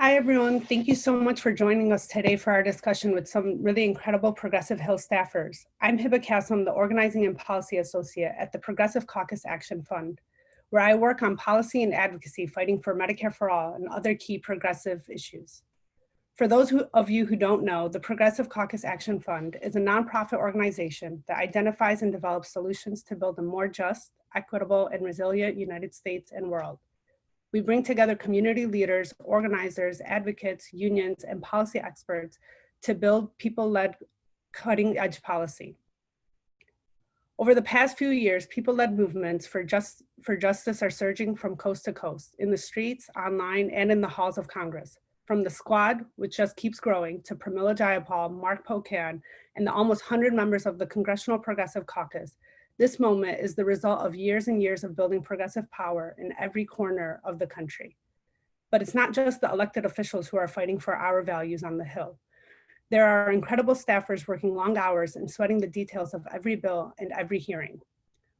Hi, everyone. Thank you so much for joining us today for our discussion with some really incredible Progressive Hill staffers. I'm Hiba Kasem, the Organizing and Policy Associate at the Progressive Caucus Action Fund, where I work on policy and advocacy fighting for Medicare for All and other key progressive issues. For those of you who don't know, the Progressive Caucus Action Fund is a nonprofit organization that identifies and develops solutions to build a more just, equitable, and resilient United States and world. We bring together community leaders, organizers, advocates, unions, and policy experts to build people-led cutting-edge policy. Over the past few years, people-led movements for justice are surging from coast to coast, in the streets, online, and in the halls of Congress. From the Squad, which just keeps growing, to Pramila Jayapal, Mark Pocan, and the almost 100 members of the Congressional Progressive Caucus, this moment is the result of years and years of building progressive power in every corner of the country. But it's not just the elected officials who are fighting for our values on the Hill. There are incredible staffers working long hours and sweating the details of every bill and every hearing.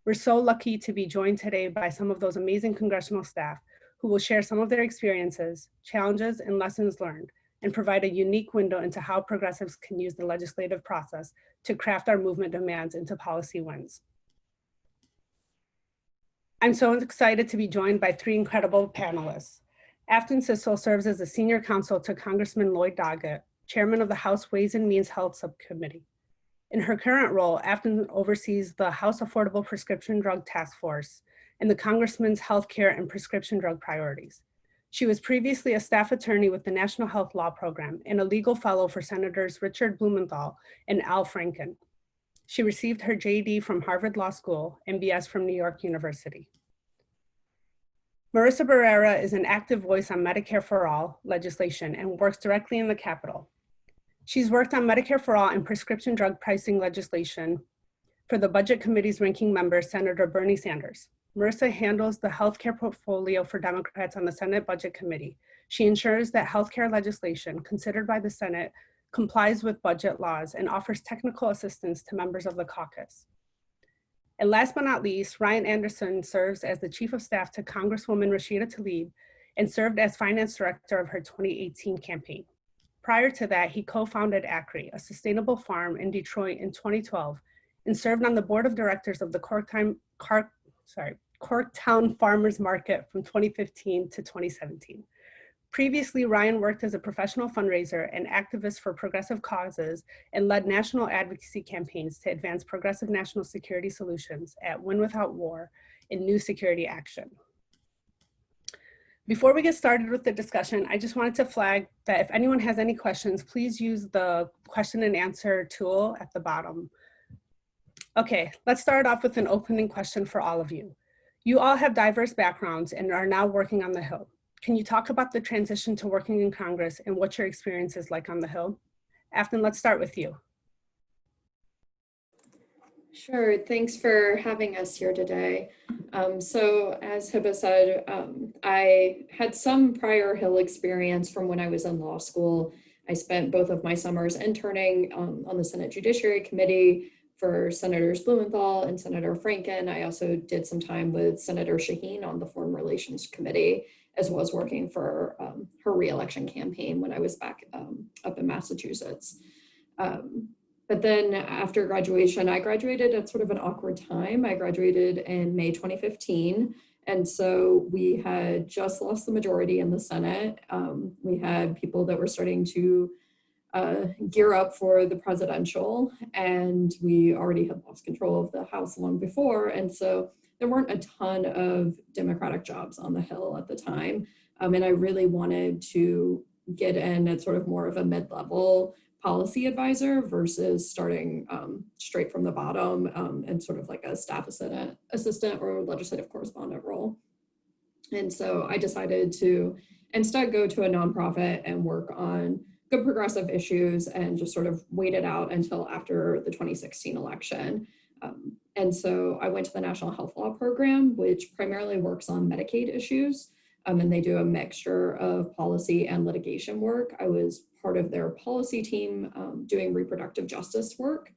We're so lucky to be joined today by some of those amazing congressional staff who will share some of their experiences, challenges, and lessons learned, and provide a unique window into how progressives can use the legislative process to craft our movement demands into policy wins. I'm so excited to be joined by three incredible panelists. Afton Sissel serves as a senior counsel to Congressman Lloyd Doggett, chairman of the House Ways and Means Health Subcommittee. In her current role, Afton oversees the House Affordable Prescription Drug Task Force and the Congressman's healthcare and prescription drug priorities. She was previously a staff attorney with the National Health Law Program and a legal fellow for Senators Richard Blumenthal and Al Franken. She received her JD from Harvard Law School and BS from New York University. Marissa Barrera is an active voice on Medicare for All legislation and works directly in the Capitol. She's worked on Medicare for All and prescription drug pricing legislation for the Budget Committee's ranking member, Senator Bernie Sanders. Marissa handles the healthcare portfolio for Democrats on the Senate Budget Committee. She ensures that healthcare legislation considered by the Senate complies with budget laws and offers technical assistance to members of the caucus. And last but not least, Ryan Anderson serves as the Chief of Staff to Congresswoman Rashida Tlaib and served as Finance Director of her 2018 campaign. Prior to that, he co-founded ACRI, a sustainable farm in Detroit in 2012, and served on the board of directors of the Corktown Farmers Market from 2015 to 2017. Previously, Ryan worked as a professional fundraiser and activist for progressive causes and led national advocacy campaigns to advance progressive national security solutions at Win Without War and New Security Action. Before we get started with the discussion, I just wanted to flag that if anyone has any questions, please use the question and answer tool at the bottom. Okay, let's start off with an opening question for all of you. You all have diverse backgrounds and are now working on the Hill. Can you talk about the transition to working in Congress and what your experience is like on the Hill? Afton, let's start with you. Sure, thanks for having us here today. So as Hiba said, I had some prior Hill experience from when I was in law school. I spent both of my summers interning on the Senate Judiciary Committee for Senators Blumenthal and Senator Franken. I also did some time with Senator Shaheen on the Foreign Relations Committee, as well as working for her reelection campaign when I was back up in Massachusetts. But then after graduation, I graduated at sort of an awkward time. I graduated in May 2015. And so we had just lost the majority in the Senate. We had people that were starting to gear up for the presidential, and we already had lost control of the House long before. And so there weren't a ton of Democratic jobs on the Hill at the time. And I really wanted to get in at sort of more of a mid-level policy advisor versus starting straight from the bottom and sort of like a staff assistant or legislative correspondent role. And so I decided to instead go to a nonprofit and work on good progressive issues and just sort of wait it out until after the 2016 election. And so I went to the National Health Law Program, which primarily works on Medicaid issues. And they do a mixture of policy and litigation work. I was part of their policy team doing reproductive justice work.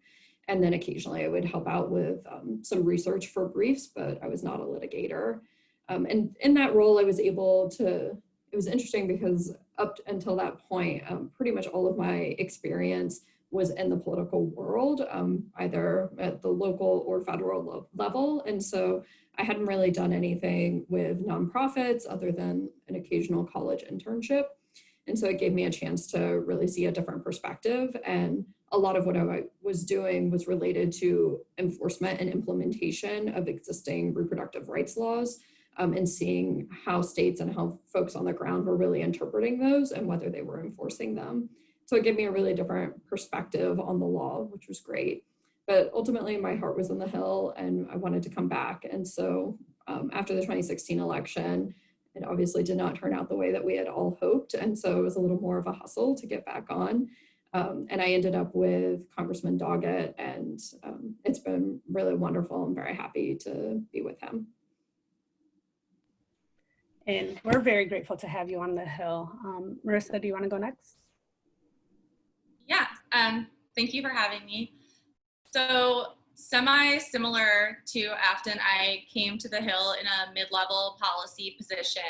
And then occasionally I would help out with some research for briefs, but I was not a litigator. And in that role, I was able to it was interesting because up until that point, pretty much all of my experience was in the political world, either at the local or federal level. And so I hadn't really done anything with nonprofits other than an occasional college internship. And so it gave me a chance to really see a different perspective. And a lot of what I was doing was related to enforcement and implementation of existing reproductive rights laws, and seeing how states and how folks on the ground were really interpreting those and whether they were enforcing them. So it gave me a really different perspective on the law, which was great. But ultimately my heart was on the Hill and I wanted to come back. And so after the 2016 election, it obviously did not turn out the way that we had all hoped. And so it was a little more of a hustle to get back on. And I ended up with Congressman Doggett, and it's been really wonderful. I'm very happy to be with him. And we're very grateful to have you on the Hill. Marissa, do you want to go next? Yeah, thank you for having me. So semi-similar to Afton, I came to the Hill in a mid-level policy position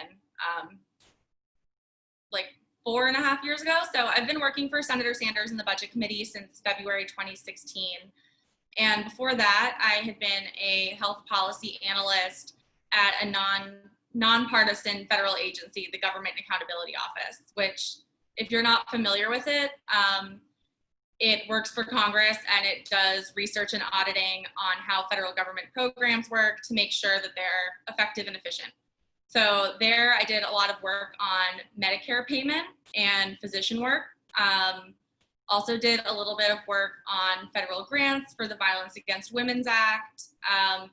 like 4.5 years ago. So I've been working for Senator Sanders in the Budget Committee since February 2016. And before that, I had been a health policy analyst at a nonpartisan federal agency, the Government Accountability Office, which, if you're not familiar with it, it works for Congress and it does research and auditing on how federal government programs work to make sure that they're effective and efficient. So there I did a lot of work on Medicare payment and physician work. Also did a little bit of work on federal grants for the Violence Against Women's Act,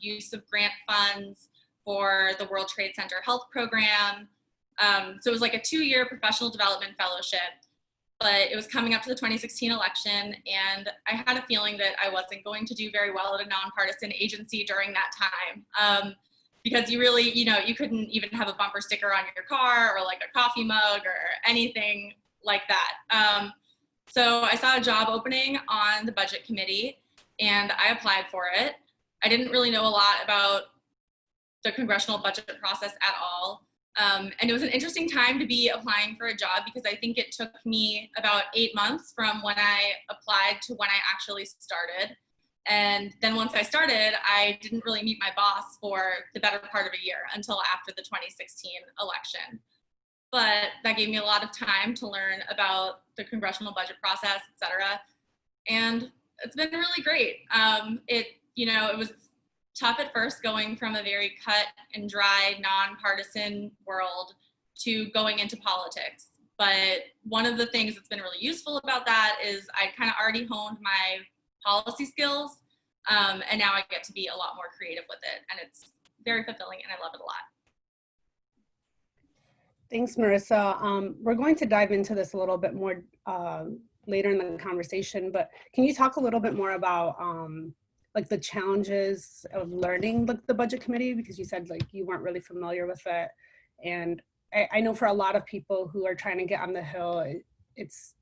use of grant funds for the World Trade Center Health Program. So it was like a 2-year professional development fellowship. But it was coming up to the 2016 election, and I had a feeling that I wasn't going to do very well at a nonpartisan agency during that time. Because you really, you couldn't even have a bumper sticker on your car or like a coffee mug or anything like that. So I saw a job opening on the Budget Committee, and I applied for it. I didn't really know a lot about the congressional budget process at all. And it was an interesting time to be applying for a job because I think it took me about 8 months from when I applied to when I actually started. And then once I started, I didn't really meet my boss for the better part of a year until after the 2016 election. But that gave me a lot of time to learn about the congressional budget process, et cetera. And it's been really great. It was tough at first going from a very cut and dry, nonpartisan world to going into politics. But one of the things that's been really useful about that is I kind of already honed my policy skills, and now I get to be a lot more creative with it. And it's very fulfilling and I love it a lot. Thanks, Marissa. We're going to dive into this a little bit more later in the conversation, but can you talk a little bit more about like the challenges of learning the Budget Committee, because you said like you weren't really familiar with it. And I know for a lot of people who are trying to get on the Hill, it's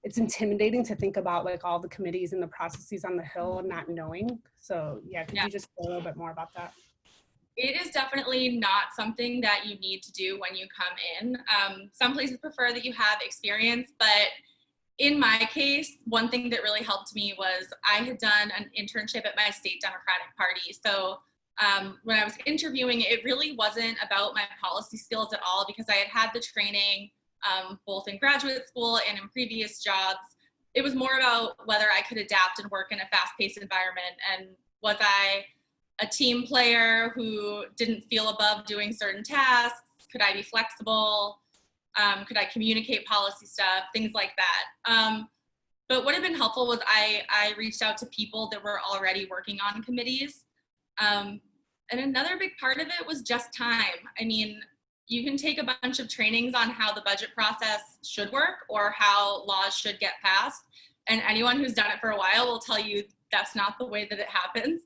intimidating to think about like all the committees and the processes on the Hill and not knowing. So yeah, could you just say a little bit more about that? It is definitely not something that you need to do when you come in. Some places prefer that you have experience, but in my case, one thing that really helped me was I had done an internship at my state Democratic Party. So when I was interviewing, it really wasn't about my policy skills at all because I had the training both in graduate school and in previous jobs. It was more about whether I could adapt and work in a fast-paced environment, and was I a team player who didn't feel above doing certain tasks? Could I be flexible? Could I communicate policy stuff, things like that. But what had been helpful was I reached out to people that were already working on committees. And another big part of it was just time. I mean, you can take a bunch of trainings on how the budget process should work or how laws should get passed. And anyone who's done it for a while will tell you that's not the way that it happens.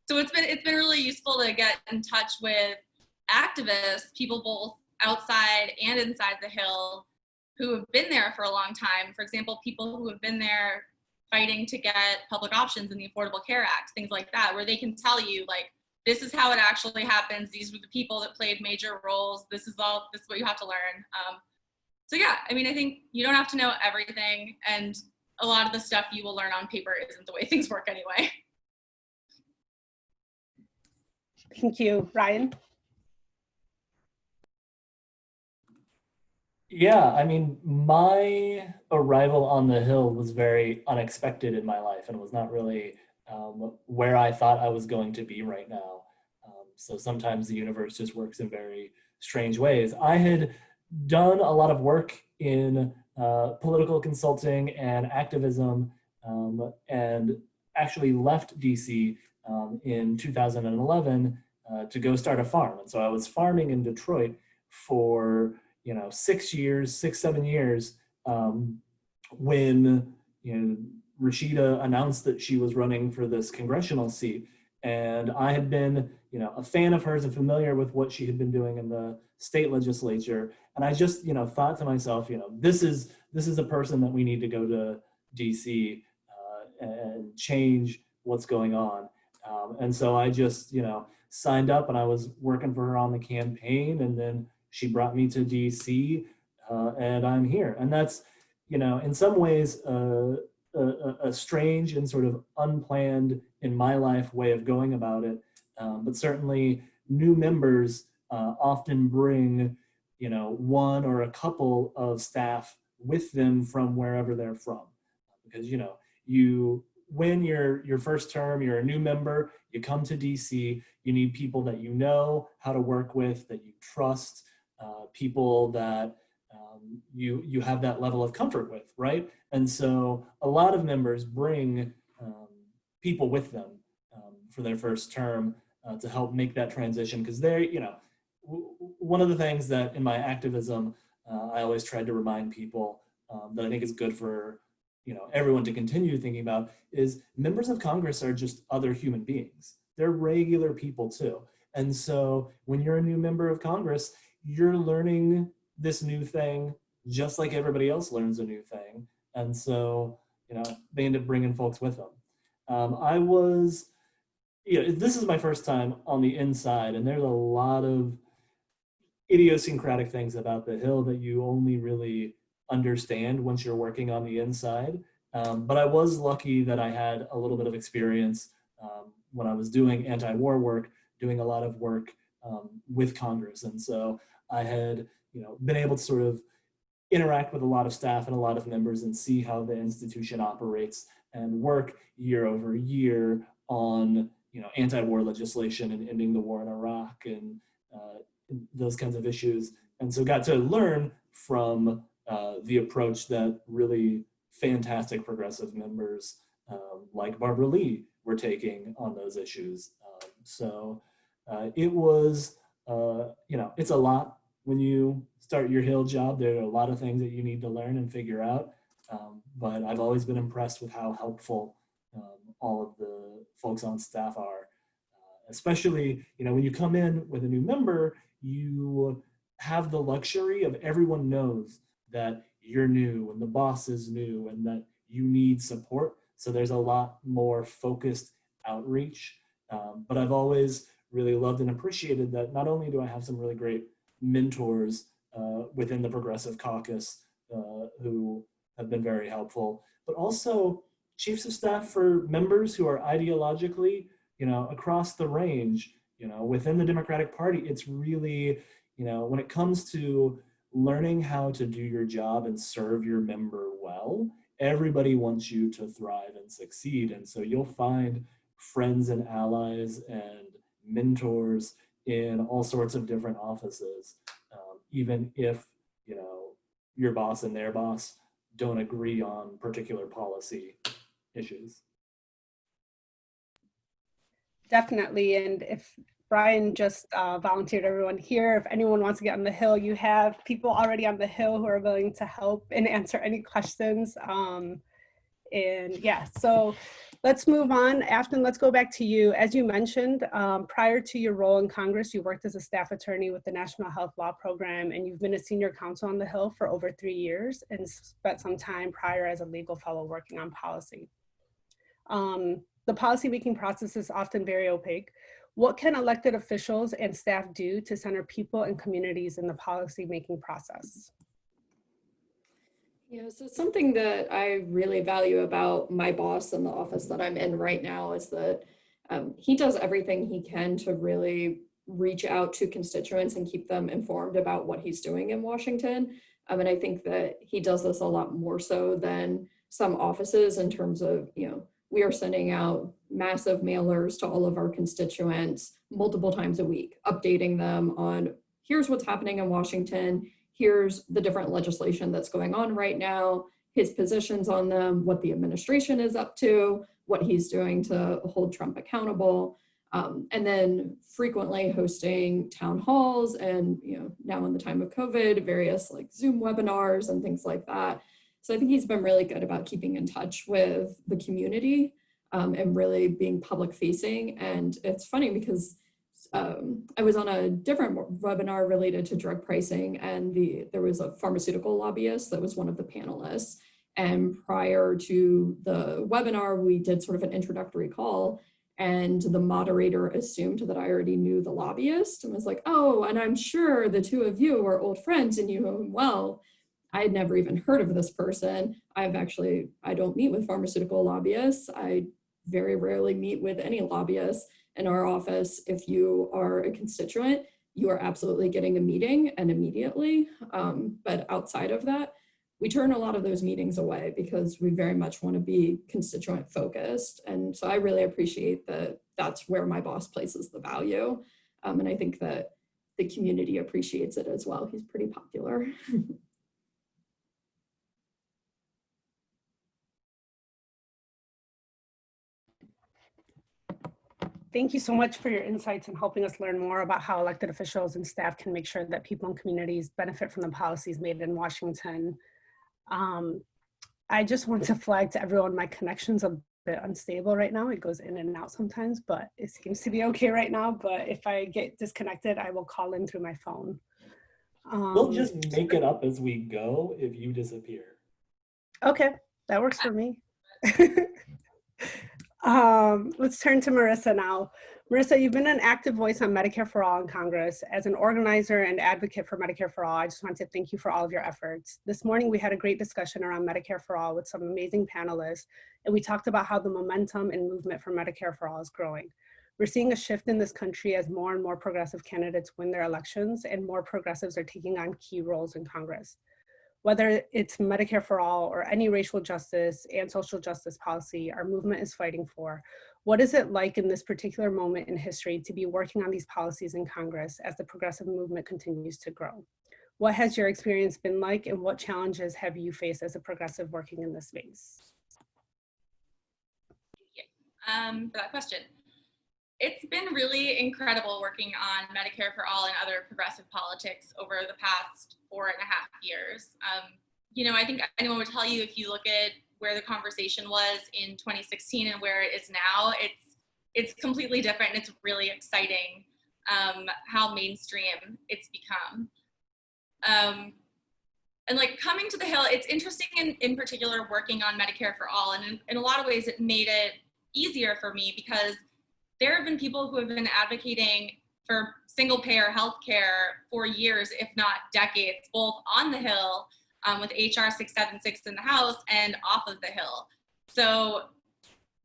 So it's been really useful to get in touch with activists, people both outside and inside the Hill who have been there for a long time. For example, people who have been there fighting to get public options in the Affordable Care Act, things like that, where they can tell you like this is how it actually happens. These were the people that played major roles. This is what you have to learn. So yeah, I mean, I think you don't have to know everything, and a lot of the stuff you will learn on paper isn't the way things work anyway. Thank you. Ryan? Yeah, I mean, my arrival on the Hill was very unexpected in my life and was not really where I thought I was going to be right now. So sometimes the universe just works in very strange ways. I had done a lot of work in political consulting and activism, and actually left DC in 2011 to go start a farm. And so I was farming in Detroit for 7 years, when Rashida announced that she was running for this congressional seat. And I had been a fan of hers and familiar with what she had been doing in the state legislature. And I just thought to myself, this is a person that we need to go to DC and change what's going on. And so I just signed up, and I was working for her on the campaign, and then she brought me to DC, and I'm here. And that's, in some ways, a strange and sort of unplanned in my life way of going about it. But certainly new members often bring, one or a couple of staff with them from wherever they're from. Because, you win your first term, you're a new member, you come to DC, you need people that you know how to work with, that you trust, people that you have that level of comfort with, right? And so a lot of members bring people with them for their first term to help make that transition, because they're, one of the things that in my activism I always tried to remind people that I think is good for everyone to continue thinking about is members of Congress are just other human beings. They're regular people too. And so when you're a new member of Congress, you're learning this new thing just like everybody else learns a new thing. And so, they end up bringing folks with them. I was, this is my first time on the inside, and there's a lot of idiosyncratic things about the Hill that you only really understand once you're working on the inside. But I was lucky that I had a little bit of experience when I was doing anti-war work, doing a lot of work with Congress. And so I had been able to sort of interact with a lot of staff and a lot of members and see how the institution operates and work year over year on anti-war legislation and ending the war in Iraq and those kinds of issues. And so got to learn from the approach that really fantastic progressive members like Barbara Lee were taking on those issues. So it was, it's a lot when you start your Hill job. There are a lot of things that you need to learn and figure out. But I've always been impressed with how helpful all of the folks on staff are. Especially, when you come in with a new member, you have the luxury of everyone knows that you're new and the boss is new and that you need support. So there's a lot more focused outreach. But I've always really loved and appreciated that not only do I have some really great mentors within the Progressive Caucus who have been very helpful, but also chiefs of staff for members who are ideologically, across the range, within the Democratic Party. It's really, when it comes to learning how to do your job and serve your member well, everybody wants you to thrive and succeed. And so you'll find friends and allies and mentors in all sorts of different offices, even if, your boss and their boss don't agree on particular policy issues. Definitely. And if Brian just volunteered everyone here, if anyone wants to get on the Hill, you have people already on the Hill who are willing to help and answer any questions. And yeah, so let's move on. Afton, let's go back to you. As you mentioned, prior to your role in Congress, you worked as a staff attorney with the National Health Law Program, and you've been a senior counsel on the Hill for over 3 years and spent some time prior as a legal fellow working on policy. The policymaking process is often very opaque. What can elected officials and staff do to center people and communities in the policymaking process? Yeah, so something that I really value about my boss in the office that I'm in right now is that he does everything he can to really reach out to constituents and keep them informed about what he's doing in Washington. And I think that he does this a lot more so than some offices in terms of, we are sending out massive mailers to all of our constituents multiple times a week, updating them on here's what's happening in Washington. Here's the different legislation that's going on right now, his positions on them, what the administration is up to, what he's doing to hold Trump accountable, and then frequently hosting town halls and, now in the time of COVID, various like Zoom webinars and things like that. So I think he's been really good about keeping in touch with the community and really being public facing. And it's funny because I was on a different webinar related to drug pricing, and there was a pharmaceutical lobbyist that was one of the panelists. And prior to the webinar, we did sort of an introductory call, and the moderator assumed that I already knew the lobbyist and was like, oh, and I'm sure the two of you are old friends and you know him well. I had never even heard of this person. I don't meet with pharmaceutical lobbyists. I very rarely meet with any lobbyists. In our office, if you are a constituent, you are absolutely getting a meeting and immediately. But outside of that, we turn a lot of those meetings away because we very much want to be constituent focused. And so I really appreciate that that's where my boss places the value. And I think that the community appreciates it as well. He's pretty popular. Thank you so much for your insights and helping us learn more about how elected officials and staff can make sure that people and communities benefit from the policies made in Washington. I just want to flag to everyone, my connection's a bit unstable right now. It goes in and out sometimes, but it seems to be okay right now. But if I get disconnected, I will call in through my phone. We'll just make it up as we go if you disappear. Okay, that works for me. Let's turn to Marissa now. Marissa, you've been an active voice on Medicare for All in Congress. As an organizer and advocate for Medicare for All, I just want to thank you for all of your efforts. This morning, we had a great discussion around Medicare for All with some amazing panelists, and we talked about how the momentum and movement for Medicare for All is growing. We're seeing a shift in this country as more and more progressive candidates win their elections and more progressives are taking on key roles in Congress. Whether it's Medicare for All or any racial justice and social justice policy our movement is fighting for, what is it like in this particular moment in history to be working on these policies in Congress as the progressive movement continues to grow? What has your experience been like, and what challenges have you faced as a progressive working in this space? For that question. It's been really incredible working on Medicare for All and other progressive politics over the past 4.5 years. I think anyone would tell you, if you look at where the conversation was in 2016 and where it is now, it's completely different, and it's really exciting how mainstream it's become. And like coming to the Hill, it's interesting in particular working on Medicare for All, and in a lot of ways it made it easier for me because there have been people who have been advocating for single payer healthcare for years, if not decades, both on the Hill with HR 676 in the House and off of the Hill. So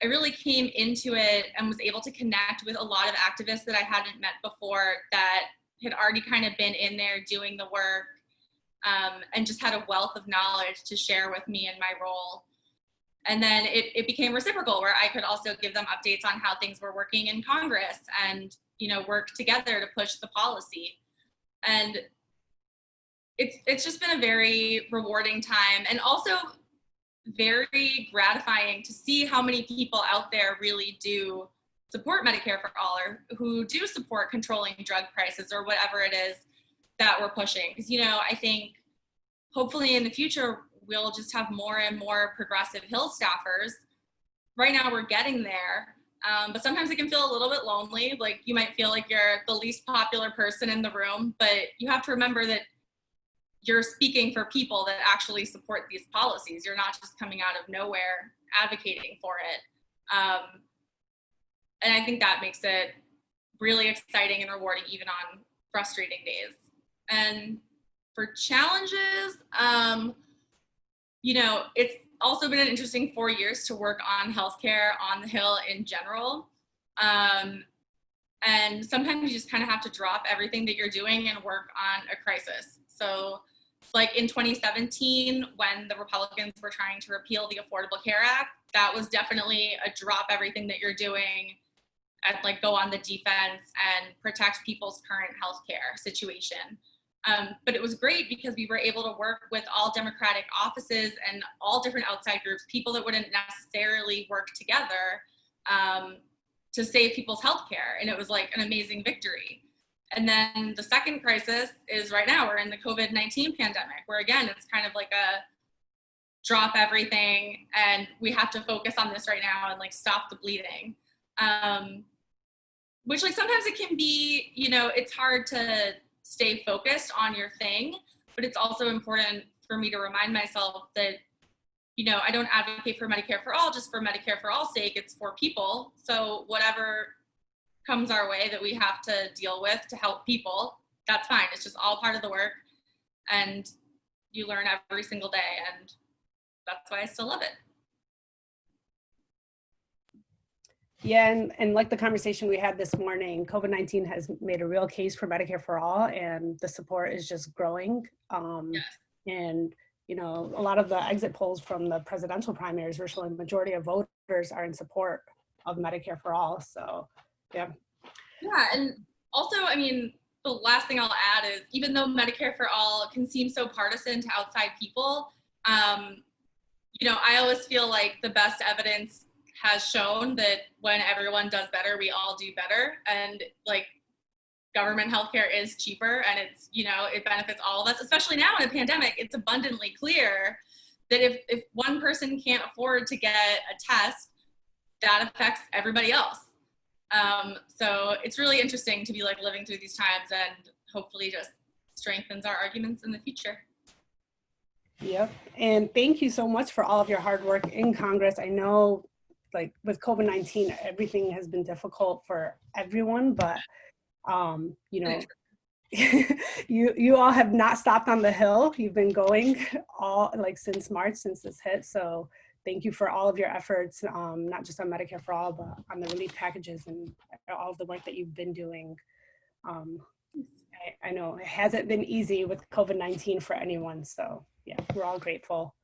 I really came into it and was able to connect with a lot of activists that I hadn't met before that had already kind of been in there doing the work and just had a wealth of knowledge to share with me in my role. And then it became reciprocal, where I could also give them updates on how things were working in Congress and, work together to push the policy. And it's just been a very rewarding time, and also very gratifying to see how many people out there really do support Medicare for All, or who do support controlling drug prices or whatever it is that we're pushing. Because, I think hopefully in the future, we'll just have more and more progressive Hill staffers. Right now we're getting there, but sometimes it can feel a little bit lonely. Like you might feel like you're the least popular person in the room, but you have to remember that you're speaking for people that actually support these policies. You're not just coming out of nowhere advocating for it. And I think that makes it really exciting and rewarding even on frustrating days. And for challenges, you know, it's also been an interesting 4 years to work on healthcare on the Hill in general. And sometimes you just kind of have to drop everything that you're doing and work on a crisis. So like in 2017, when the Republicans were trying to repeal the Affordable Care Act, that was definitely a drop everything that you're doing and like go on the defense and protect people's current healthcare situation. But it was great because we were able to work with all Democratic offices and all different outside groups, people that wouldn't necessarily work together to save people's healthcare. And it was like an amazing victory. And then the second crisis is right now, we're in the COVID-19 pandemic, where again, it's kind of like a drop everything and we have to focus on this right now and like stop the bleeding. Which like sometimes it can be, you know, it's hard to stay focused on your thing, but it's also important for me to remind myself that, you know, I don't advocate for Medicare for all just for Medicare for all sake, it's for people. So whatever comes our way that we have to deal with to help people, that's fine. It's just all part of the work and you learn every single day, and that's why I still love it. Yeah, and like the conversation we had this morning, COVID-19 has made a real case for Medicare for all, and the support is just growing. Yes. And, you know, a lot of the exit polls from the presidential primaries were showing the majority of voters are in support of Medicare for all. So, yeah. Yeah, and also, I mean, the last thing I'll add is even though Medicare for all can seem so partisan to outside people, you know, I always feel like the best evidence has shown that when everyone does better, we all do better. And like government healthcare is cheaper and it's, you know, it benefits all of us, especially now in a pandemic. It's abundantly clear that if one person can't afford to get a test, that affects everybody else. So it's really interesting to be like living through these times and hopefully just strengthens our arguments in the future. Yep. And thank you so much for all of your hard work in Congress. I know like with COVID-19, everything has been difficult for everyone, but you know, you all have not stopped on the Hill. You've been going all like since March, since this hit. So thank you for all of your efforts, not just on Medicare for all, but on the relief packages and all of the work that you've been doing. I know it hasn't been easy with COVID-19 for anyone. So yeah, we're all grateful.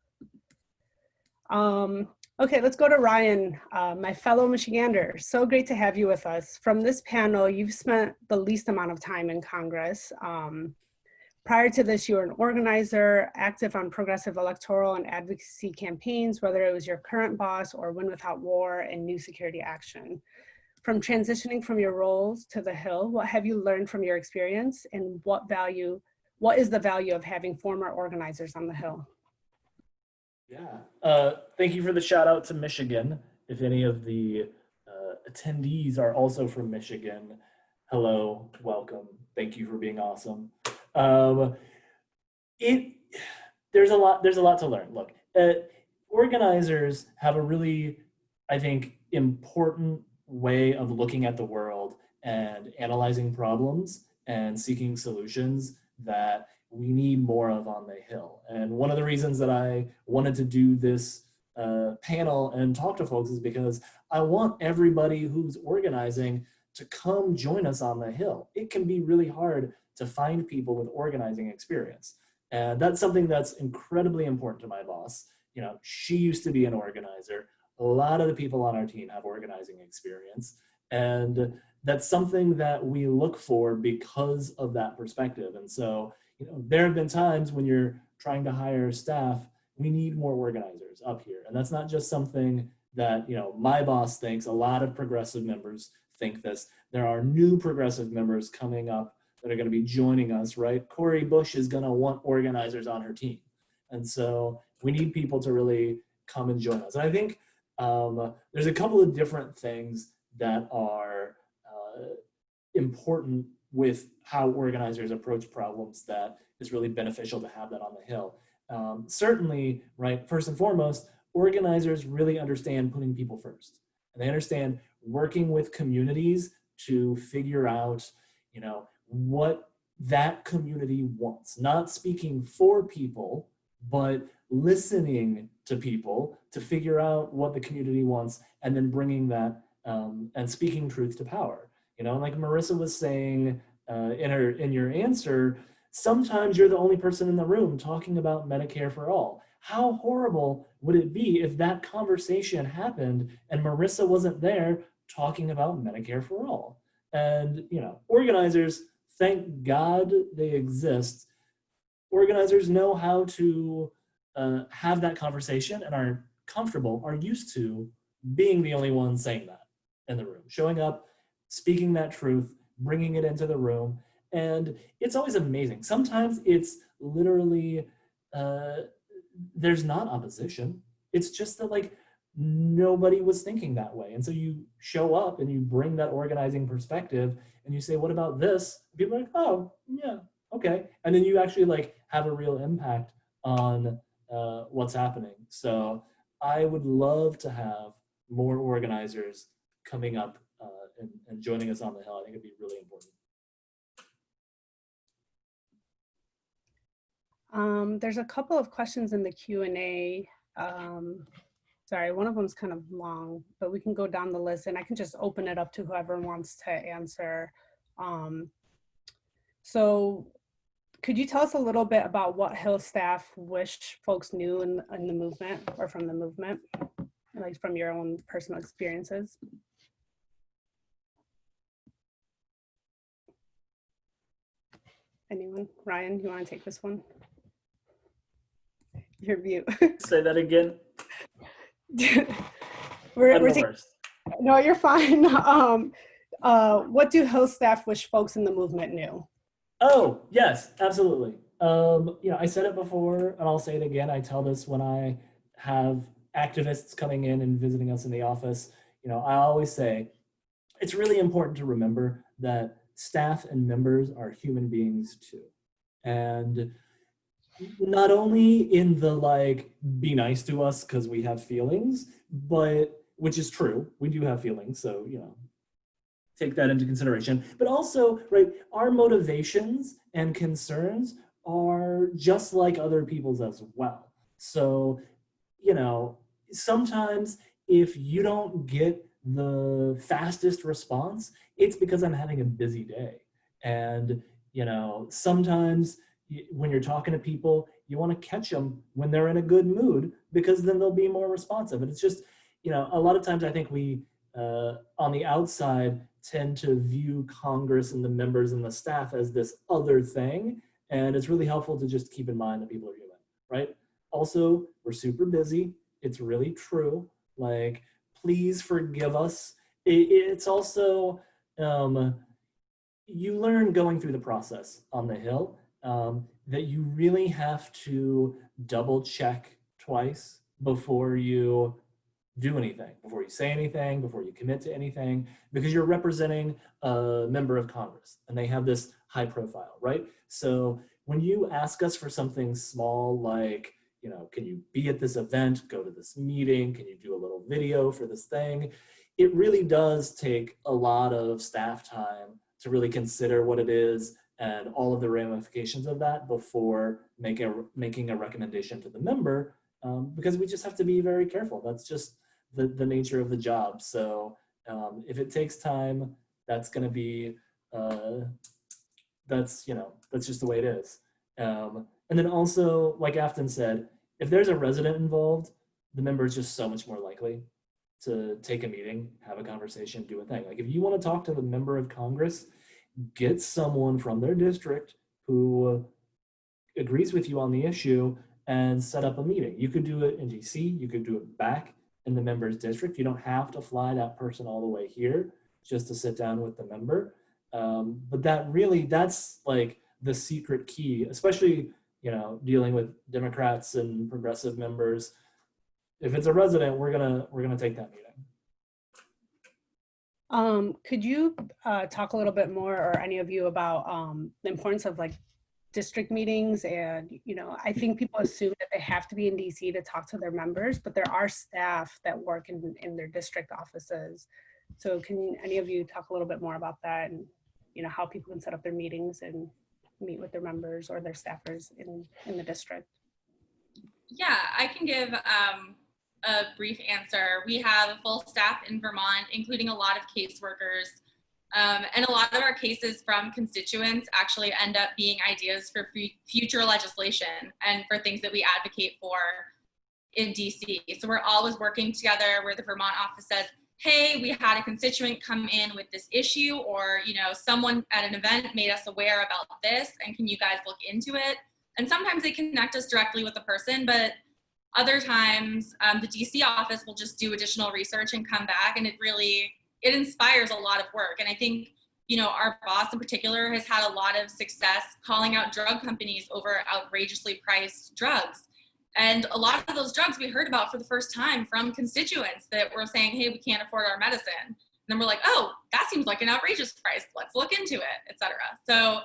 Okay, let's go to Ryan, my fellow Michigander. So great to have you with us. From this panel, you've spent the least amount of time in Congress. Prior to this, you were an organizer, active on progressive electoral and advocacy campaigns, whether it was your current boss or Win Without War and New Security Action. From transitioning from your roles to the Hill, what have you learned from your experience, and what is the value of having former organizers on the Hill? Yeah, thank you for the shout out to Michigan. If any of the attendees are also from Michigan, hello, welcome. Thank you for being awesome. There's a lot to learn. Look, organizers have a really, I think, important way of looking at the world and analyzing problems and seeking solutions that we need more of on the Hill. And one of the reasons that I wanted to do this panel and talk to folks is because I want everybody who's organizing to come join us on the Hill. It can be really hard to find people with organizing experience. And that's something that's incredibly important to my boss. You know, she used to be an organizer. A lot of the people on our team have organizing experience. And that's something that we look for because of that perspective. And so, you know, there have been times when you're trying to hire staff, we need more organizers up here. And that's not just something that, you know, my boss thinks. A lot of progressive members think this. There are new progressive members coming up that are going to be joining us, right? Cori Bush is going to want organizers on her team. And so we need people to really come and join us. And I think there's a couple of different things that are important with how organizers approach problems that is really beneficial to have that on the Hill. Certainly, right, first and foremost, organizers really understand putting people first. And they understand working with communities to figure out, you know, what that community wants. Not speaking for people, but listening to people to figure out what the community wants, and then bringing that and speaking truth to power. You know, like Marissa was saying in your answer, sometimes you're the only person in the room talking about Medicare for all. How horrible would it be if that conversation happened and Marissa wasn't there talking about Medicare for all? And, you know, organizers, thank God they exist. Organizers know how to have that conversation and are comfortable, are used to being the only one saying that in the room, showing up, speaking that truth, bringing it into the room. And it's always amazing. Sometimes it's literally, there's not opposition. It's just that like nobody was thinking that way. And so you show up and you bring that organizing perspective and you say, what about this? People are like, oh, yeah, okay. And then you actually like have a real impact on what's happening. So I would love to have more organizers coming up and joining us on the Hill. I think it'd be really important. There's a couple of questions in the Q&A. Sorry, one of them's kind of long, but we can go down the list and I can just open it up to whoever wants to answer. So could you tell us a little bit about what Hill staff wish folks knew in the movement or from the movement, like from your own personal experiences? Anyone? Ryan, you want to take this one? Your view. Say that again. we're taking, no, you're fine. What do Hill staff wish folks in the movement knew? Oh, yes, absolutely. You know, I said it before and I'll say it again. I tell this when I have activists coming in and visiting us in the office. You know, I always say it's really important to remember that staff and members are human beings too. And not only in the like, be nice to us because we have feelings, but which is true, we do have feelings. So, you know, take that into consideration, but also, right, our motivations and concerns are just like other people's as well. So, you know, sometimes if you don't get the fastest response, it's because I'm having a busy day. And, you know, sometimes when you're talking to people, you want to catch them when they're in a good mood because then they'll be more responsive. And it's just, you know, a lot of times I think we, on the outside, tend to view Congress and the members and the staff as this other thing. And it's really helpful to just keep in mind that people are human, right? Also, we're super busy. It's really true. Like, please forgive us. It's also, you learn going through the process on the Hill that you really have to double check twice before you do anything, before you say anything, before you commit to anything, because you're representing a member of Congress and they have this high profile, right? So when you ask us for something small like, you know, can you be at this event, go to this meeting, can you do a little video for this thing? It really does take a lot of staff time to really consider what it is and all of the ramifications of that before making a recommendation to the member, because we just have to be very careful. That's just the nature of the job. So if it takes time, that's going to be, that's just the way it is. And then also, like Afton said, if there's a resident involved, the member is just so much more likely to take a meeting, have a conversation, do a thing. Like if you want to talk to the member of Congress, get someone from their district who agrees with you on the issue and set up a meeting. You could do it in DC, you could do it back in the member's district. You don't have to fly that person all the way here just to sit down with the member. But that's like the secret key, especially, you know, dealing with Democrats and progressive members. If it's a resident, we're gonna take that meeting. Could you talk a little bit more, or any of you, about the importance of like district meetings? And, you know, I think people assume that they have to be in DC to talk to their members, but there are staff that work in their district offices So can any of you talk a little bit more about that and, you know, how people can set up their meetings and meet with their members or their staffers in the district? Yeah, I can give a brief answer. We have a full staff in Vermont, including a lot of caseworkers. And a lot of our cases from constituents actually end up being ideas for future legislation and for things that we advocate for in DC. So we're always working together where the Vermont office says, hey, we had a constituent come in with this issue, or, you know, someone at an event made us aware about this, and can you guys look into it? And sometimes they connect us directly with the person, but other times the DC office will just do additional research and come back, and it inspires a lot of work. And I think, you know, our boss in particular has had a lot of success calling out drug companies over outrageously priced drugs. And a lot of those drugs we heard about for the first time from constituents that were saying, hey, we can't afford our medicine. And then we're like, oh, that seems like an outrageous price. Let's look into it, et cetera. So,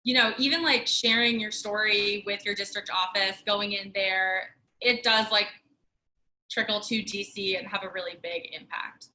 you know, even like sharing your story with your district office, going in there, it does like trickle to DC and have a really big impact.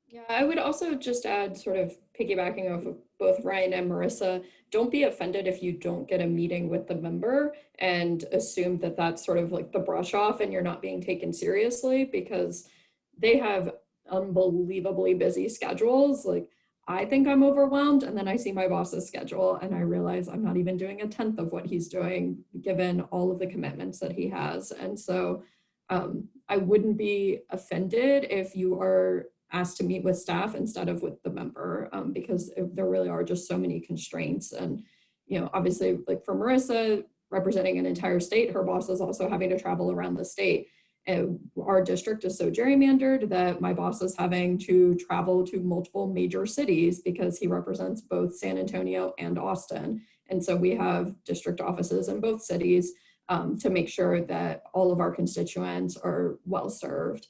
Yeah, I would also just add, sort of piggybacking off of both Ryan and Marissa, don't be offended if you don't get a meeting with the member and assume that that's sort of like the brush off and you're not being taken seriously, because they have unbelievably busy schedules. Like, I think I'm overwhelmed, and then I see my boss's schedule and I realize I'm not even doing a tenth of what he's doing given all of the commitments that he has. And so I wouldn't be offended if you are asked to meet with staff instead of with the member, because there really are just so many constraints. And, you know, obviously, like for Marissa, representing an entire state, her boss is also having to travel around the state. And our district is so gerrymandered that my boss is having to travel to multiple major cities because he represents both San Antonio and Austin. And so we have district offices in both cities to make sure that all of our constituents are well served.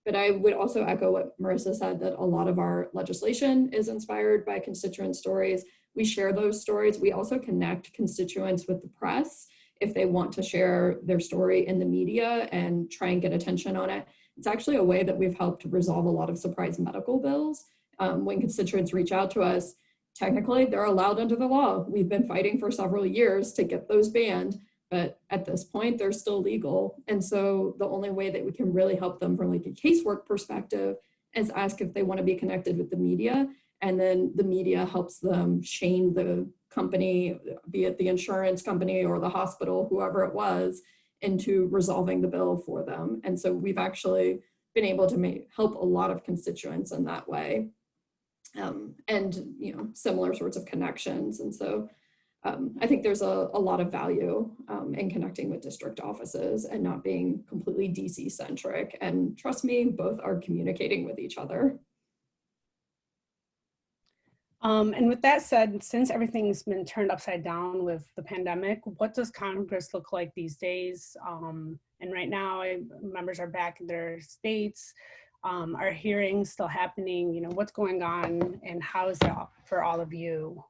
But I would also echo what Marissa said, that a lot of our legislation is inspired by constituent stories. We share those stories. We also connect constituents with the press if they want to share their story in the media and try and get attention on it. It's actually a way that we've helped resolve a lot of surprise medical bills. When constituents reach out to us, technically they're allowed under the law. We've been fighting for several years to get those banned, but at this point they're still legal. And so the only way that we can really help them from like a casework perspective is ask if they want to be connected with the media, and then the media helps them shame the company, be it the insurance company or the hospital, whoever it was, into resolving the bill for them. And so we've actually been able to help a lot of constituents in that way, and, you know, similar sorts of connections. And so I think there's a lot of value in connecting with district offices and not being completely DC centric. And trust me, both are communicating with each other. And with that said, since everything's been turned upside down with the pandemic, what does Congress look like these days? And right now, members are back in their states. Are hearings still happening? You know, what's going on, and how is it for all of you?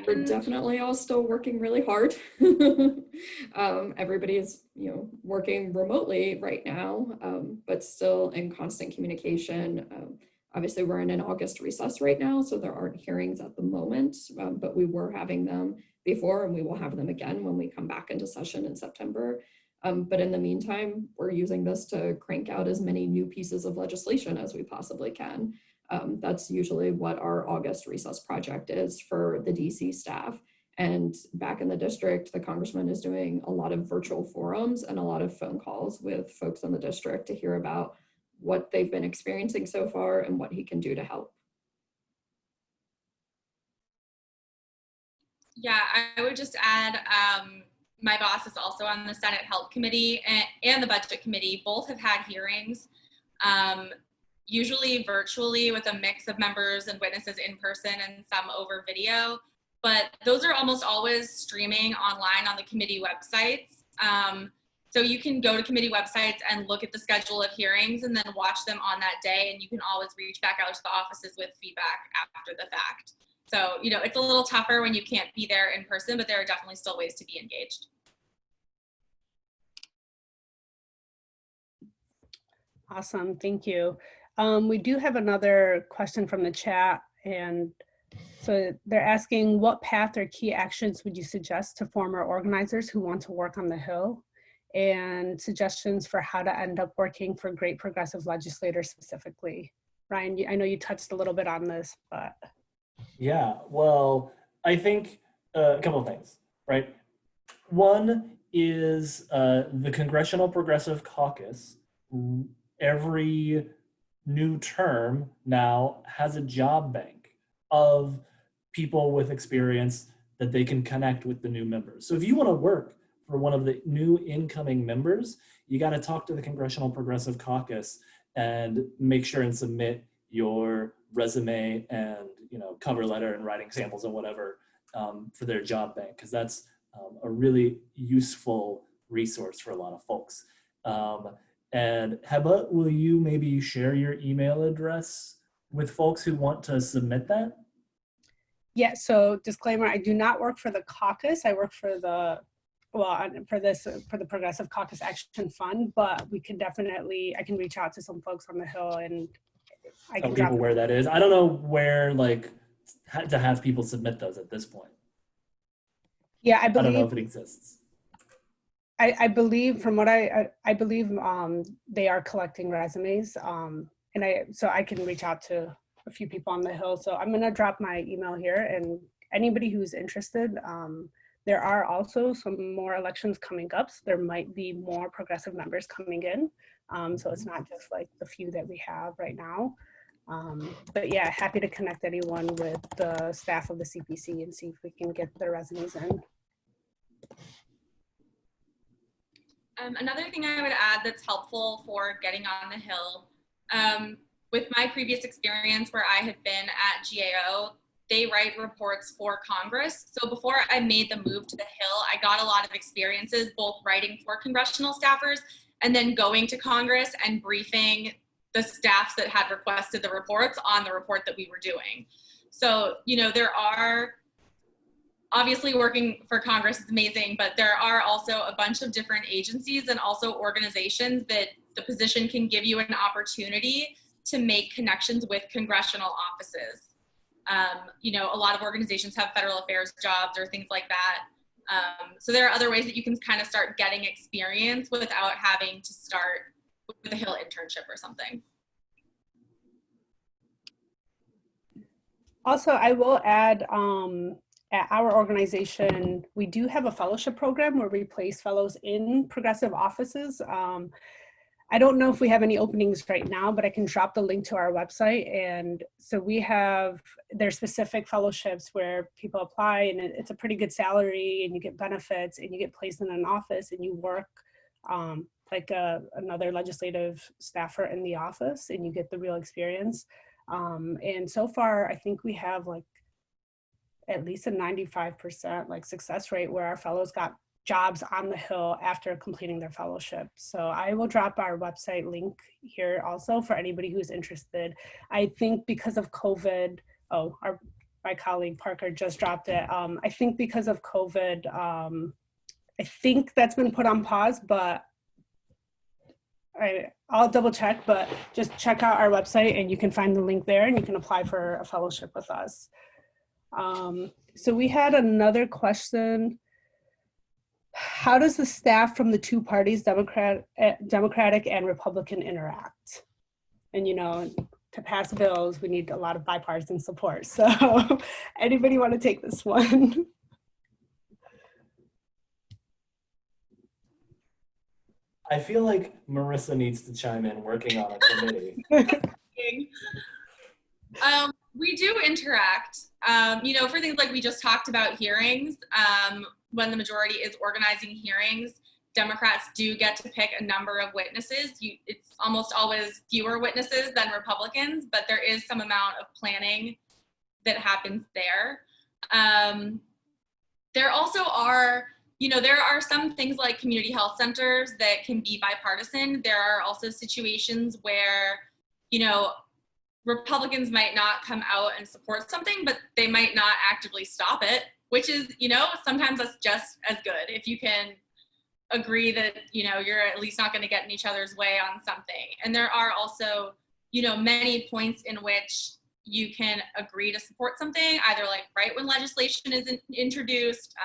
We're definitely all still working really hard. Everybody is, you know, working remotely right now, but still in constant communication. Obviously, we're in an August recess right now, so there aren't hearings at the moment, but we were having them before, and we will have them again when we come back into session in September. But in the meantime, we're using this to crank out as many new pieces of legislation as we possibly can. That's usually what our August recess project is for the DC staff. And back in the district, the congressman is doing a lot of virtual forums and a lot of phone calls with folks in the district to hear about what they've been experiencing so far and what he can do to help. Yeah, I would just add, my boss is also on the Senate Health Committee and the Budget Committee. Both have had hearings. Usually virtually with a mix of members and witnesses in person and some over video, but those are almost always streaming online on the committee websites. So you can go to committee websites and look at the schedule of hearings and then watch them on that day, and you can always reach back out to the offices with feedback after the fact. So, you know, it's a little tougher when you can't be there in person, but there are definitely still ways to be engaged. Awesome, thank you. We do have another question from the chat, and so they're asking, what path or key actions would you suggest to former organizers who want to work on the Hill, and suggestions for how to end up working for great progressive legislators specifically? Ryan, I know you touched a little bit on this, but. Yeah, well, I think a couple of things, right? One is the Congressional Progressive Caucus. Every new term now has a job bank of people with experience that they can connect with the new members. So if you want to work for one of the new incoming members, you got to talk to the Congressional Progressive Caucus and make sure and submit your resume and cover letter and writing samples and whatever for their job bank, because that's a really useful resource for a lot of folks. And Heba, will you maybe share your email address with folks who want to submit that? Yeah, so disclaimer, I do not work for the caucus. I work for the, for the Progressive Caucus Action Fund, but we can definitely, I can reach out to some folks on the Hill and I can tell people where that is. I don't know where to have people submit those at this point. Yeah, I don't know believe if it exists. I believe from what I believe they are collecting resumes, and so I can reach out to a few people on the Hill. So I'm gonna drop my email here, and anybody who's interested. There are also some more elections coming up, so there might be more progressive members coming in. So it's not just like the few that we have right now. But yeah, happy to connect anyone with the staff of the CPC and see if we can get their resumes in. Another thing I would add that's helpful for getting on the Hill, with my previous experience where I had been at GAO, they write reports for Congress. So before I made the move to the Hill, I got a lot of experiences both writing for congressional staffers and then going to Congress and briefing the staffs that had requested the reports on the report that we were doing. So, there are, obviously working for Congress is amazing, but there are also a bunch of different agencies and also organizations that the position can give you an opportunity to make connections with congressional offices. A lot of organizations have federal affairs jobs or things like that. So there are other ways that you can kind of start getting experience without having to start with a Hill internship or something. Also, I will add, at our organization, we do have a fellowship program where we place fellows in progressive offices. I don't know if we have any openings right now, but I can drop the link to our website. And so there's specific fellowships where people apply, and it's a pretty good salary, and you get benefits, and you get placed in an office, and you work like another legislative staffer in the office, and you get the real experience. And so far, I think we have like at least a 95% success rate where our fellows got jobs on the Hill after completing their fellowship. So I will drop our website link here also for anybody who's interested. I think because of COVID, my colleague Parker just dropped it. I think because of COVID, I think that's been put on pause, but I'll double check, but just check out our website and you can find the link there and you can apply for a fellowship with us. So we had another question. How does the staff from the two parties, Democratic and Republican, interact? And to pass bills, we need a lot of bipartisan support. So anybody want to take this one? I feel like Marissa needs to chime in working on a committee. We do interact, for things like we just talked about hearings. When the majority is organizing hearings, Democrats do get to pick a number of witnesses. It's almost always fewer witnesses than Republicans, but there is some amount of planning that happens there. There also are, there are some things like community health centers that can be bipartisan. There are also situations where, Republicans might not come out and support something, but they might not actively stop it, which is, sometimes that's just as good. If you can agree that, you're at least not going to get in each other's way on something. And there are also, many points in which you can agree to support something, either like right when legislation is introduced,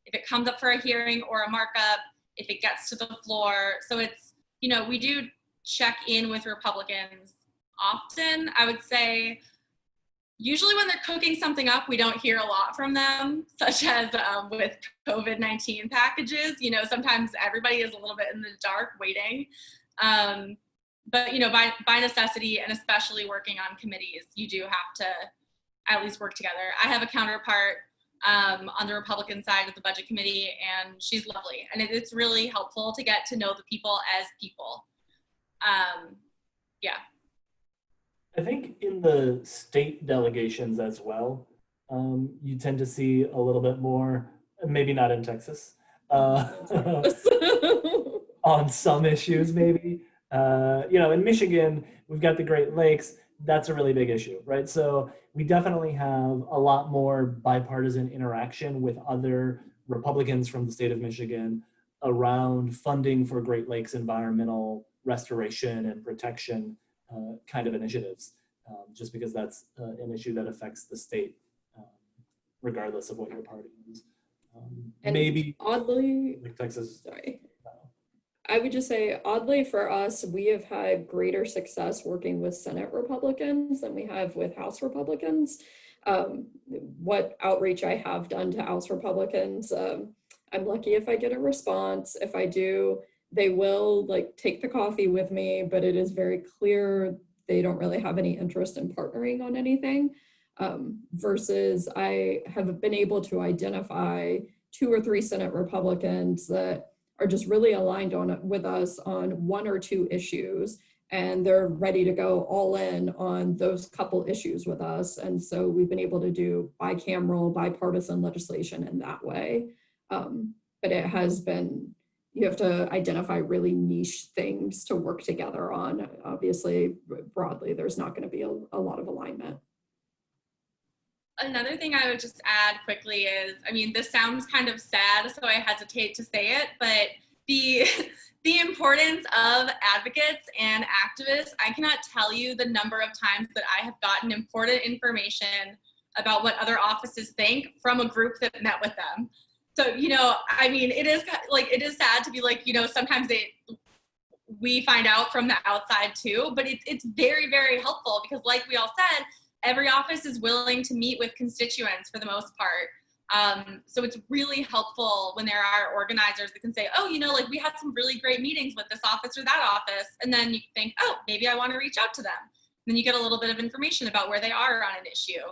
if it comes up for a hearing or a markup, if it gets to the floor. So it's, we do check in with Republicans often. I would say usually when they're cooking something up, we don't hear a lot from them, such as with COVID-19 packages. Sometimes everybody is a little bit in the dark waiting. But, by necessity, and especially working on committees, you do have to at least work together. I have a counterpart on the Republican side of the budget committee, and she's lovely. And it's really helpful to get to know the people as people. Yeah. I think in the state delegations as well, you tend to see a little bit more, maybe not in Texas, on some issues maybe. In Michigan, we've got the Great Lakes. That's a really big issue, right? So we definitely have a lot more bipartisan interaction with other Republicans from the state of Michigan around funding for Great Lakes environmental restoration and protection kind of initiatives, just because that's an issue that affects the state, regardless of what your party is. And maybe oddly, like Texas. Sorry. I would just say, oddly for us, we have had greater success working with Senate Republicans than we have with House Republicans. What outreach I have done to House Republicans, I'm lucky if I get a response. If I do, they will take the coffee with me, but it is very clear they don't really have any interest in partnering on anything. Versus I have been able to identify 2 or 3 Senate Republicans that are just really aligned with us on 1 or 2 issues, and they're ready to go all in on those couple issues with us. And so we've been able to do bicameral, bipartisan legislation in that way. But it has been, you have to identify really niche things to work together on. Obviously, broadly, there's not going to be a lot of alignment. Another thing I would just add quickly is, this sounds kind of sad, so I hesitate to say it, but the importance of advocates and activists, I cannot tell you the number of times that I have gotten important information about what other offices think from a group that met with them. So, it is sad to be sometimes we find out from the outside too, but it's very, very helpful because like we all said, every office is willing to meet with constituents for the most part. So it's really helpful when there are organizers that can say, oh, we had some really great meetings with this office or that office. And then you think, oh, maybe I want to reach out to them. And then you get a little bit of information about where they are on an issue.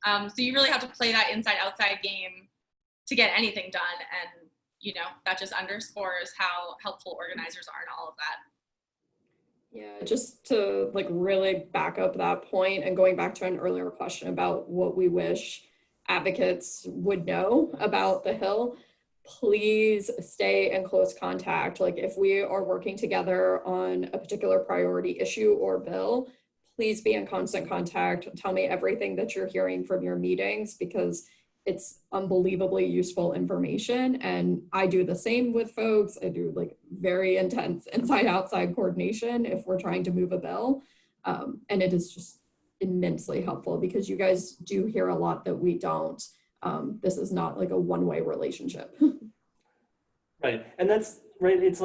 So you really have to play that inside-outside game to get anything done. And, that just underscores how helpful organizers are in all of that. Yeah, just to really back up that point and going back to an earlier question about what we wish advocates would know about the Hill, please stay in close contact. If we are working together on a particular priority issue or bill, please be in constant contact. Tell me everything that you're hearing from your meetings, because it's unbelievably useful information. And I do the same with folks. I do very intense inside-outside coordination if we're trying to move a bill. And it is just immensely helpful because you guys do hear a lot that we don't. This is not a one-way relationship. Right, and that's right. It's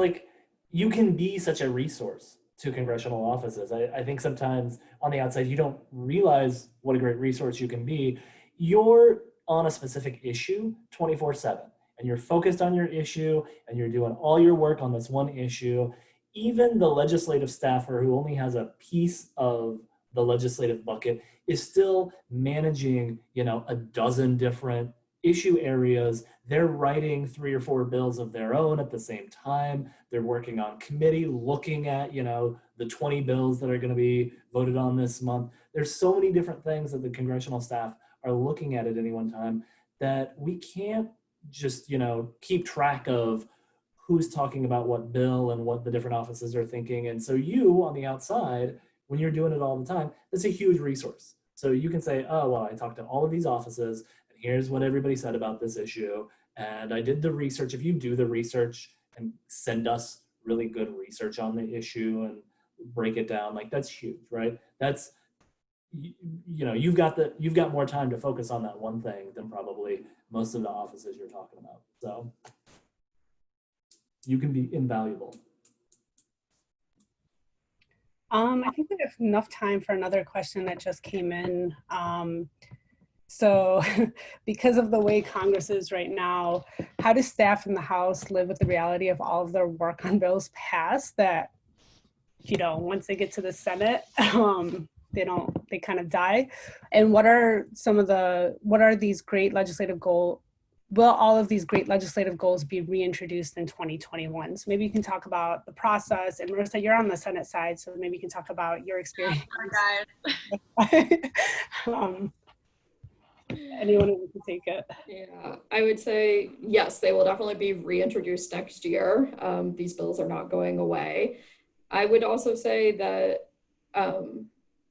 you can be such a resource to congressional offices. I think sometimes on the outside, you don't realize what a great resource you can be. You're on a specific issue 24/7, and you're focused on your issue and you're doing all your work on this one issue. Even the legislative staffer who only has a piece of the legislative bucket is still managing, a dozen different issue areas. They're writing 3 or 4 bills of their own at the same time. They're working on committee, looking at, the 20 bills that are going to be voted on this month. There's so many different things that the congressional staff are looking at any one time that we can't just, keep track of who's talking about what bill and what the different offices are thinking. And so you on the outside, when you're doing it all the time, that's a huge resource. So you can say, oh, well, I talked to all of these offices and here's what everybody said about this issue. And I did the research. If you do the research and send us really good research on the issue and break it down. Like, that's huge, right? That's, you know, you've got more time to focus on that one thing than probably most of the offices you're talking about. So you can be invaluable. I think we have enough time for another question that just came in. So because of the way Congress is right now, how does staff in the House live with the reality of all of their work on bills passed that, you know, once they get to the Senate, they kind of die? And what are these great legislative goals? Will all of these great legislative goals be reintroduced in 2021? So maybe you can talk about the process. And Marissa, you're on the Senate side, so maybe you can talk about your experience. Anyone who can take it. Yeah, I would say, yes, they will definitely be reintroduced next year. These bills are not going away. I would also say that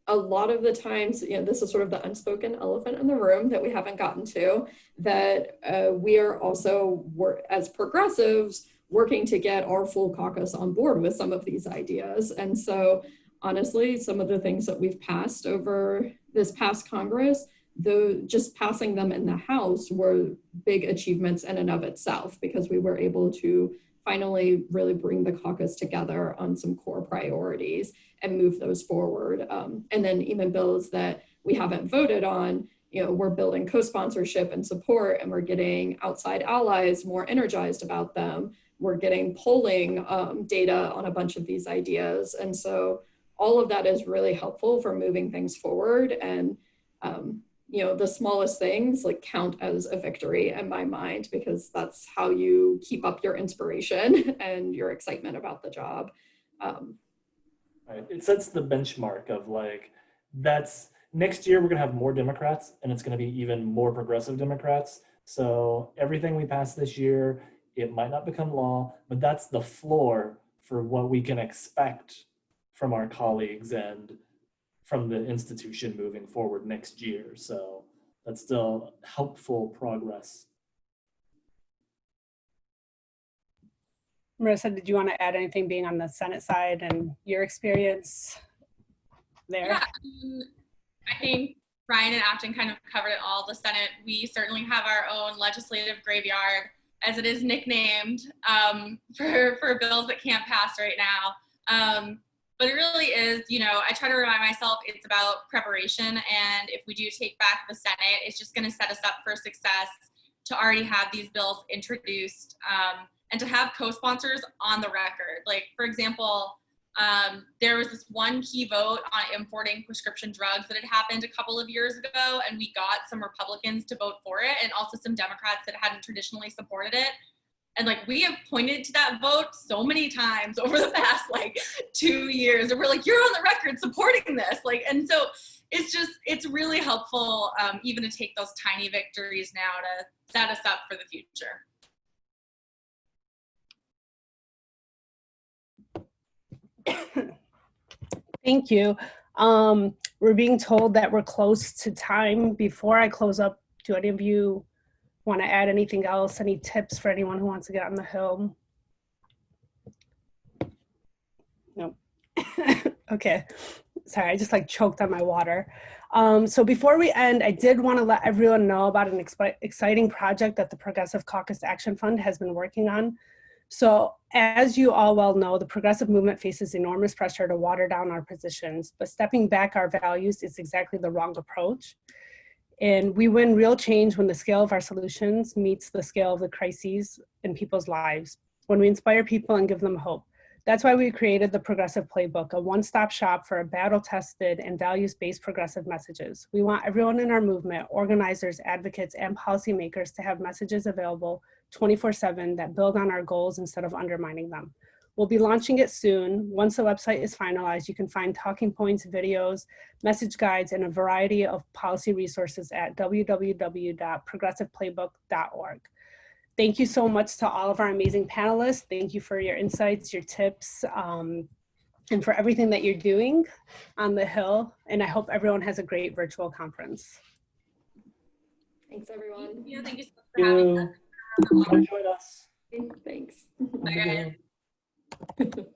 a lot of the times, you know, this is sort of the unspoken elephant in the room that we haven't gotten to, that we are also, as progressives, working to get our full caucus on board with some of these ideas. And so honestly, some of the things that we've passed over this past Congress, though just passing them in the House were big achievements in and of itself, because we were able to finally really bring the caucus together on some core priorities and move those forward. And then even bills that we haven't voted on, you know, we're building co-sponsorship and support, and we're getting outside allies more energized about them. We're getting polling data on a bunch of these ideas. And so all of that is really helpful for moving things forward. And you know, the smallest things like count as a victory in my mind, because that's how you keep up your inspiration and your excitement about the job. Right. It sets the benchmark of like, that's next year we're gonna have more Democrats, and it's gonna be even more progressive Democrats. So everything we pass this year, it might not become law, but that's the floor for what we can expect from our colleagues and from the institution moving forward next year. So that's still helpful progress. Marissa, did you want to add anything being on the Senate side and your experience there? Yeah, I think Brian and Afton kind of covered it all. The Senate, we certainly have our own legislative graveyard, as it is nicknamed, for bills that can't pass right now. But it really is, you know, I try to remind myself it's about preparation. And if we do take back the Senate, it's just going to set us up for success to already have these bills introduced and to have co-sponsors on the record. Like, for example, there was this one key vote on importing prescription drugs that had happened a couple of years ago, and we got some Republicans to vote for it and also some Democrats that hadn't traditionally supported it. And like, we have pointed to that vote so many times over the past like 2 years, and we're like, you're on the record supporting this. Like, and so it's really helpful even to take those tiny victories now to set us up for the future. Thank you. We're being told that we're close to time. Before I close up, do any of you want to add anything else? Any tips for anyone who wants to get on the Hill? No. Okay. Sorry, I just like choked on my water. So before we end, I did want to let everyone know about an exciting project that the Progressive Caucus Action Fund has been working on. So as you all well know, the progressive movement faces enormous pressure to water down our positions, but stepping back our values is exactly the wrong approach. And we win real change when the scale of our solutions meets the scale of the crises in people's lives, when we inspire people and give them hope. That's why we created the Progressive Playbook, a one-stop shop for battle-tested and values-based progressive messages. We want everyone in our movement, organizers, advocates, and policymakers to have messages available 24/7 that build on our goals instead of undermining them. We'll be launching it soon. Once the website is finalized, you can find talking points, videos, message guides, and a variety of policy resources at www.progressiveplaybook.org. Thank you so much to all of our amazing panelists. Thank you for your insights, your tips, and for everything that you're doing on the Hill. And I hope everyone has a great virtual conference. Thanks, everyone. Thank you so much for having us. Come join us. Thanks. Bye, guys.